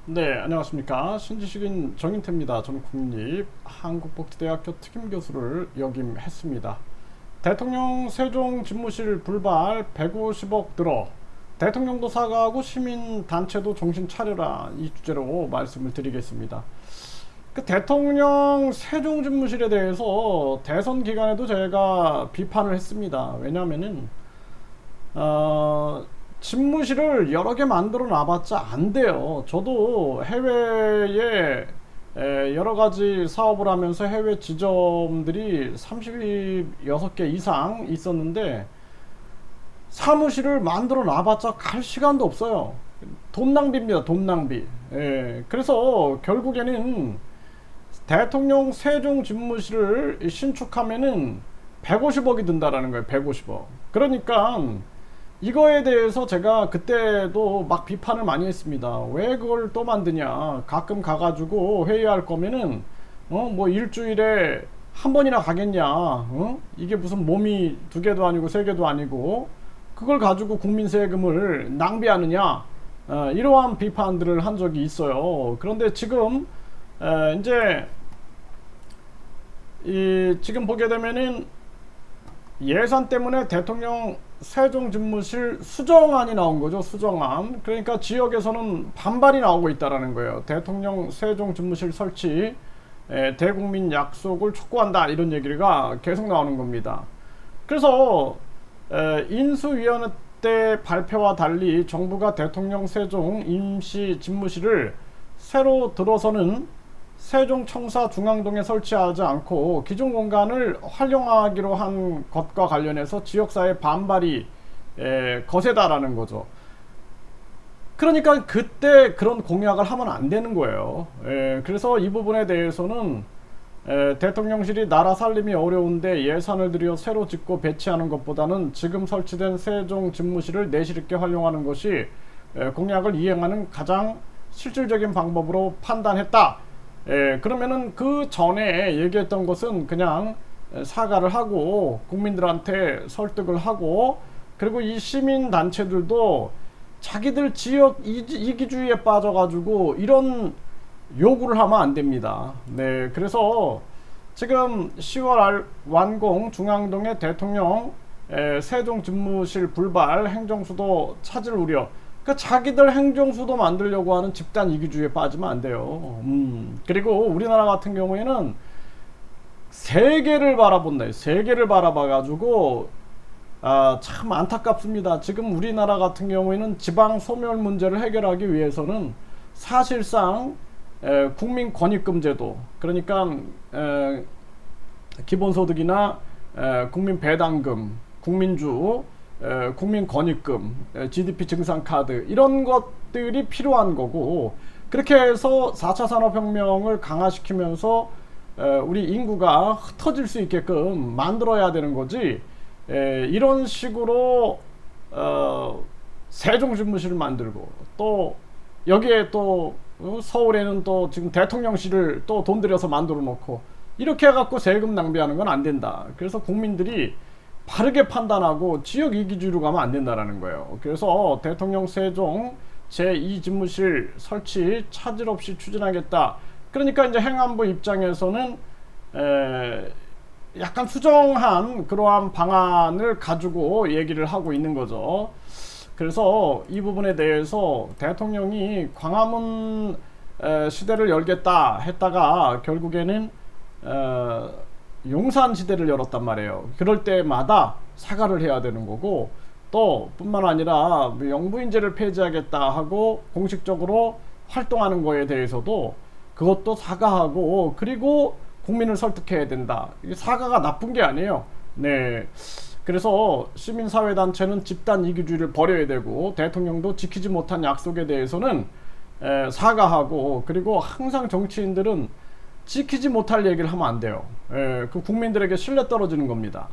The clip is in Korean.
네, 안녕하십니까. 신지식인 정인태입니다. 저는 국립 한국복지대학교 특임교수를 역임했습니다. 대통령 세종 집무실 불발 150억 들어 대통령도 사과하고 시민단체도 정신 차려라, 이 주제로 말씀을 드리겠습니다. 그 대통령 세종 집무실에 대해서 대선 기간에도 제가 비판을 했습니다. 왜냐하면은 집무실을 여러 개 만들어 놔봤자 안 돼요. 저도 해외에 여러 가지 사업을 하면서 해외 지점들이 36개 이상 있었는데 사무실을 만들어 놔봤자 갈 시간도 없어요. 돈 낭비입니다. 돈 낭비. 그래서 결국에는 대통령 세종 집무실을 신축하면은 150억이 든다라는 거예요. 150억. 그러니까 이거에 대해서 제가 그때도 막 비판을 많이 했습니다. 왜 그걸 또 만드냐. 가끔 가가지고 회의할 거면은 뭐 일주일에 한 번이나 가겠냐. 이게 무슨 몸이 두 개도 아니고 세 개도 아니고 그걸 가지고 국민 세금을 낭비하느냐. 이러한 비판들을 한 적이 있어요. 그런데 지금 이제 지금 보게 되면은 예산 때문에 대통령 세종 집무실 수정안이 나온 거죠. 수정안. 그러니까 지역에서는 반발이 나오고 있다라는 거예요. 대통령 세종 집무실 설치 대국민 약속을 촉구한다, 이런 얘기가 계속 나오는 겁니다. 그래서 인수위원회 때 발표와 달리 정부가 대통령 세종 임시 집무실을 새로 들어서는 세종청사 중앙동에 설치하지 않고 기존 공간을 활용하기로 한 것과 관련해서 지역사회 반발이 거세다라는 거죠. 그러니까 그때 그런 공약을 하면 안 되는 거예요. 그래서 이 부분에 대해서는 대통령실이 나라 살림이 어려운데 예산을 들여 새로 짓고 배치하는 것보다는 지금 설치된 세종 집무실을 내실 있게 활용하는 것이 공약을 이행하는 가장 실질적인 방법으로 판단했다. 그러면은 그 전에 얘기했던 것은 그냥 사과를 하고 국민들한테 설득을 하고, 그리고 이 시민단체들도 자기들 지역 이기주의에 빠져가지고 이런 요구를 하면 안 됩니다. 네, 그래서 지금 10월 완공 중앙동의 대통령 세종 집무실 불발 행정수도 차질 우려. 그러니까 자기들 행정수도 만들려고 하는 집단 이기주의에 빠지면 안 돼요. 그리고 우리나라 같은 경우에는 세계를 바라본다. 세계를 바라봐가지고 참 안타깝습니다. 지금 우리나라 같은 경우에는 지방 소멸 문제를 해결하기 위해서는 사실상 국민 권익금 제도, 그러니까 기본소득이나 국민 배당금, 국민주, 국민 권익금, GDP 증상 카드, 이런 것들이 필요한 거고, 그렇게 해서 4차 산업혁명을 강화시키면서 우리 인구가 흩어질 수 있게끔 만들어야 되는 거지. 이런 식으로 세종집무실을 만들고 또 여기에 또 서울에는 또 지금 대통령실을 또 돈 들여서 만들어 놓고 이렇게 해갖고 세금 낭비하는 건 안 된다. 그래서 국민들이 바르게 판단하고 지역 이기주의로 가면 안 된다라는 거예요. 그래서 대통령 세종 제2집무실 설치 차질 없이 추진하겠다. 그러니까 이제 행안부 입장에서는 약간 수정한 그러한 방안을 가지고 얘기를 하고 있는 거죠. 그래서 이 부분에 대해서 대통령이 광화문 시대를 열겠다 했다가 결국에는 용산 시대를 열었단 말이에요. 그럴 때마다 사과를 해야 되는 거고, 또 뿐만 아니라 영부인제를 폐지하겠다 하고 공식적으로 활동하는 거에 대해서도 그것도 사과하고, 그리고 국민을 설득해야 된다. 이게 사과가 나쁜 게 아니에요. 네. 그래서 시민사회단체는 집단 이기주의를 버려야 되고, 대통령도 지키지 못한 약속에 대해서는 사과하고, 그리고 항상 정치인들은 지키지 못할 얘기를 하면 안 돼요. 그 국민들에게 신뢰 떨어지는 겁니다.